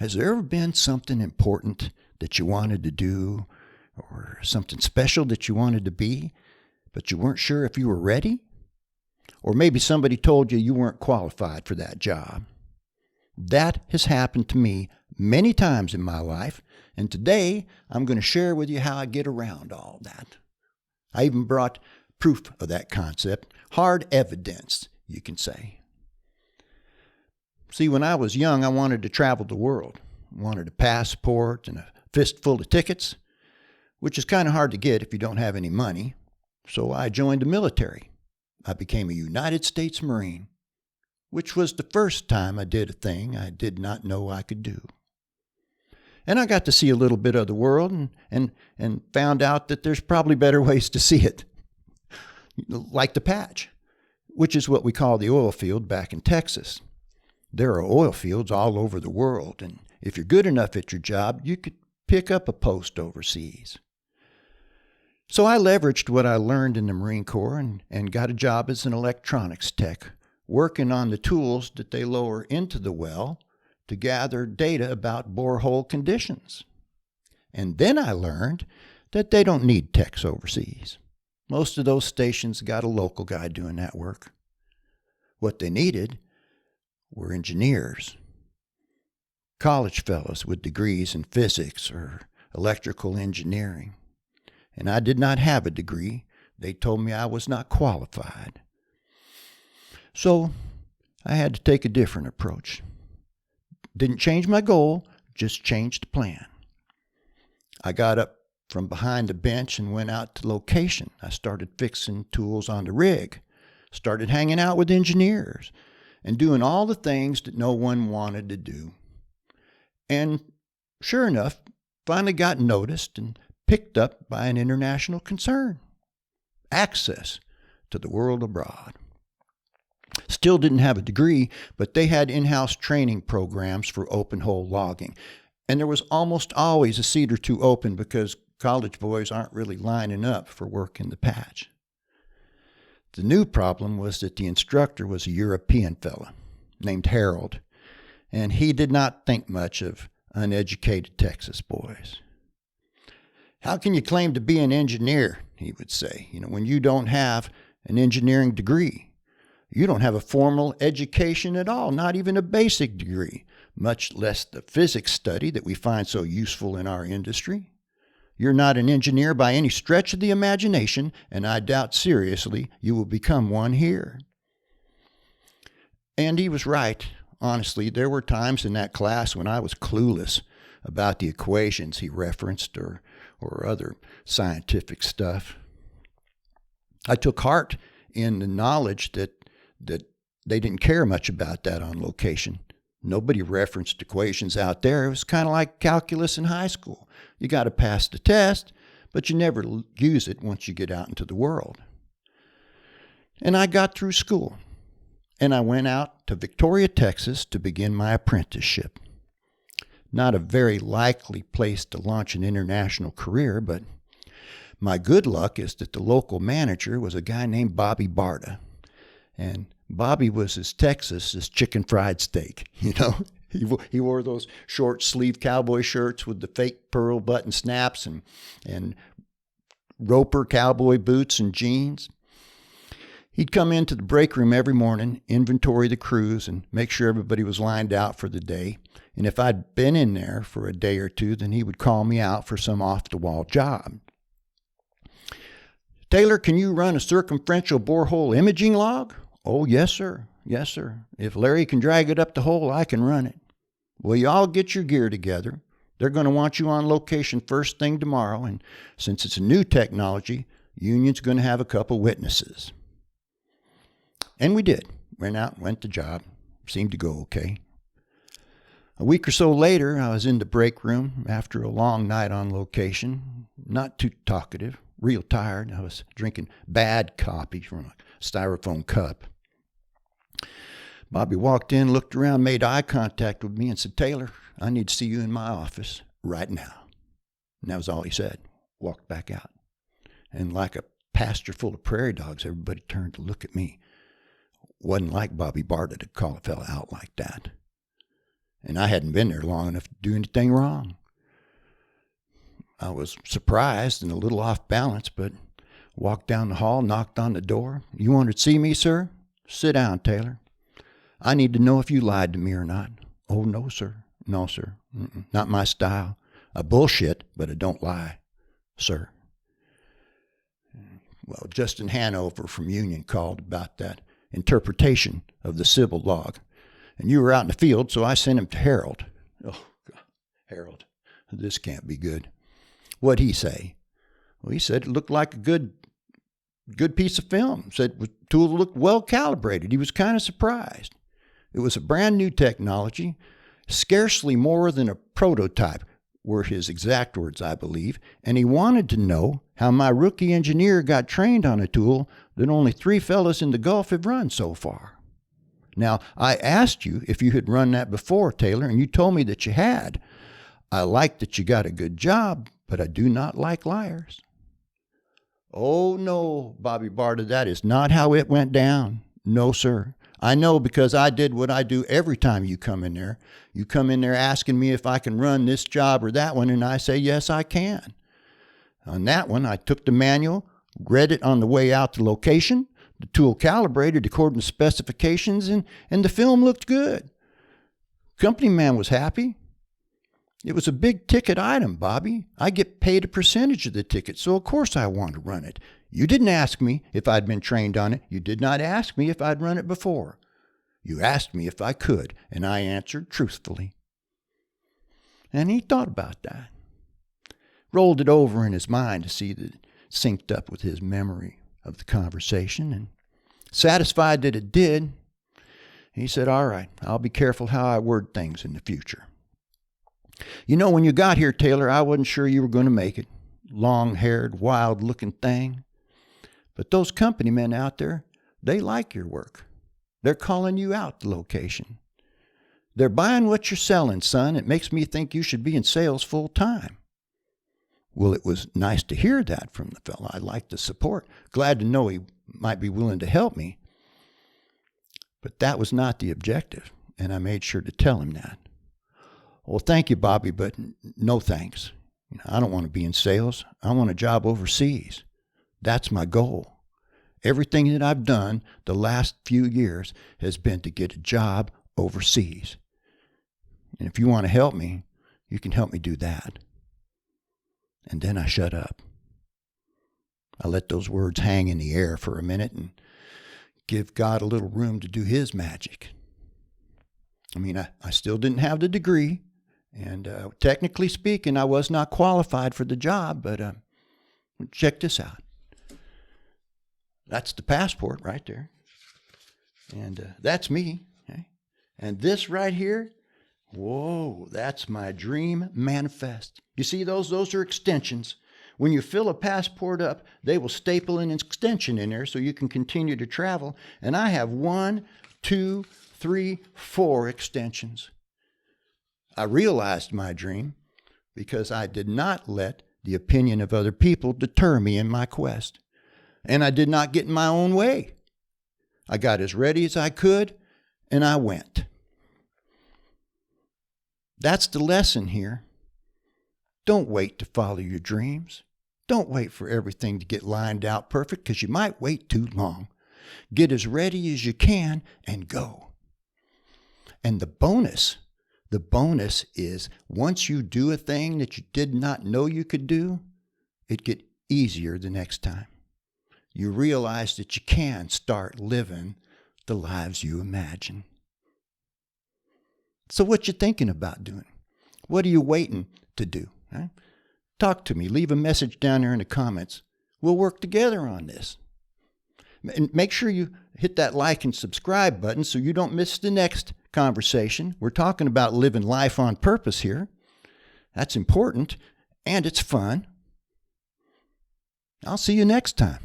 Has there ever been something important that you wanted to do or something special that you wanted to be, but you weren't sure if you were ready? Or maybe somebody told you you weren't qualified for that job. That has happened to me many times in my life, and today I'm going to share with you how I get around all that. I even brought proof of that concept, hard evidence, you can say. See, when I was young, I wanted to travel the world. I wanted a passport and a fistful of tickets, which is kind of hard to get if you don't have any money. So I joined the military. I became a United States Marine, which was the first time I did a thing I did not know I could do. And I got to see a little bit of the world and found out that there's probably better ways to see it, like the patch, which is what we call the oil field back in Texas. There are oil fields all over the world, and if you're good enough at your job, you could pick up a post overseas. So I leveraged what I learned in the Marine Corps and got a job as an electronics tech, working on the tools that they lower into the well to gather data about borehole conditions. And then I learned that they don't need techs overseas. Most of those stations got a local guy doing that work. What they needed were engineers, college fellows with degrees in physics or electrical engineering. And I did not have a degree. They told me I was not qualified. So I had to take a different approach. Didn't change my goal, just changed the plan. I got up from behind the bench and went out to location. I started fixing tools on the rig, started hanging out with engineers, and doing all the things that no one wanted to do. And sure enough, finally got noticed and picked up by an international concern. Access to the world abroad. Still didn't have a degree, but they had in-house training programs for open hole logging. And there was almost always a seat or two open because college boys aren't really lining up for work in the patch. The new problem was that the instructor was a European fella named Harold, and he did not think much of uneducated Texas boys. How can you claim to be an engineer, he would say, when you don't have an engineering degree? You don't have a formal education at all, not even a basic degree, much less the physics study that we find so useful in our industry. You're not an engineer by any stretch of the imagination, and I doubt seriously you will become one here. And he was right. Honestly, there were times in that class when I was clueless about the equations he referenced or other scientific stuff. I took heart in the knowledge that they didn't care much about that on location. Nobody referenced equations out there. It was kind of like calculus in high school. You got to pass the test, but you never use it once you get out into the world. And I got through school, and I went out to Victoria, Texas to begin my apprenticeship. Not a very likely place to launch an international career, but my good luck is that the local manager was a guy named Bobby Barta. And Bobby was as Texas as chicken fried steak, He wore those short sleeve cowboy shirts with the fake pearl button snaps and roper cowboy boots and jeans. He'd come into the break room every morning, inventory the crews, and make sure everybody was lined out for the day. And if I'd been in there for a day or two, then he would call me out for some off-the-wall job. Taylor, can you run a circumferential borehole imaging log? Oh, yes, sir. Yes, sir. If Larry can drag it up the hole, I can run it. Well, you all get your gear together. They're going to want you on location first thing tomorrow, and since it's a new technology, Union's going to have a couple witnesses. And we did. Went out, went to job. Seemed to go okay. A week or so later, I was in the break room after a long night on location. Not too talkative, real tired. I was drinking bad coffee from a styrofoam cup. Bobby walked in, looked around, made eye contact with me and said, Taylor, I need to see you in my office right now. And that was all he said. Walked back out. And like a pasture full of prairie dogs, everybody turned to look at me. Wasn't like Bobby Barta to call a fella out like that. and I hadn't been there long enough to do anything wrong. I was surprised and a little off balance, but walked down the hall, knocked on the door. "You wanted to see me, sir?" "Sit down, Taylor. I need to know if you lied to me or not." "Oh, no, sir. No, sir. Not my style. I bullshit, but I don't lie, sir." Well, Justin Hanover from Union called about that interpretation of the civil log. And you were out in the field, so I sent him to Harold. Oh, God. Harold, this can't be good. What'd he say? Well, he said it looked like a good piece of film. Said the tool looked well calibrated. He was kind of surprised. It was a brand new technology, scarcely more than a prototype, were his exact words, I believe, and he wanted to know how my rookie engineer got trained on a tool that only 3 fellas in the Gulf have run so far. Now, I asked you if you had run that before, Taylor, and you told me that you had. I like that you got a good job, but I do not like liars. "Oh, no," Bobby bartered, "that is not how it went down. No, sir. I know because I did what I do every time you come in there. You come in there asking me if I can run this job or that one, and I say, yes, I can. On that one, I took the manual, read it on the way out to location, the tool calibrated according to specifications, and the film looked good. Company man was happy. It was a big ticket item, Bobby. I get paid a percentage of the ticket, so of course I want to run it. You didn't ask me if I'd been trained on it. You did not ask me if I'd run it before. You asked me if I could, and I answered truthfully." And he thought about that. Rolled it over in his mind to see that it synced up with his memory of the conversation, and satisfied that it did, he said, "All right, I'll be careful how I word things in the future. You know, when you got here, Taylor, I wasn't sure you were going to make it. Long-haired, wild-looking thing. But those company men out there, they like your work. They're calling you out the location. They're buying what you're selling, son. It makes me think you should be in sales full time." Well, it was nice to hear that from the fellow. I liked the support. Glad to know he might be willing to help me. But that was not the objective, and I made sure to tell him that. "Well, thank you, Bobby, but no thanks. I don't want to be in sales. I want a job overseas. That's my goal. Everything that I've done the last few years has been to get a job overseas. And if you want to help me, you can help me do that." And then I shut up. I let those words hang in the air for a minute and give God a little room to do his magic. I mean, I still didn't have the degree, and technically speaking, I was not qualified for the job, but check this out. That's the passport right there. And that's me. Okay? And this right here, whoa, that's my dream manifest. You see those? Those are extensions. When you fill a passport up, they will staple an extension in there so you can continue to travel. And I have 1, 2, 3, 4 extensions. I realized my dream because I did not let the opinion of other people deter me in my quest. And I did not get in my own way. I got as ready as I could, and I went. That's the lesson here. Don't wait to follow your dreams. Don't wait for everything to get lined out perfect, because you might wait too long. Get as ready as you can and go. And the bonus is once you do a thing that you did not know you could do, it gets easier the next time. You realize that you can start living the lives you imagine. So what you thinking about doing? What are you waiting to do? Huh? Talk to me. Leave a message down there in the comments. We'll work together on this. And make sure you hit that like and subscribe button so you don't miss the next conversation. We're talking about living life on purpose here. That's important, and it's fun. I'll see you next time.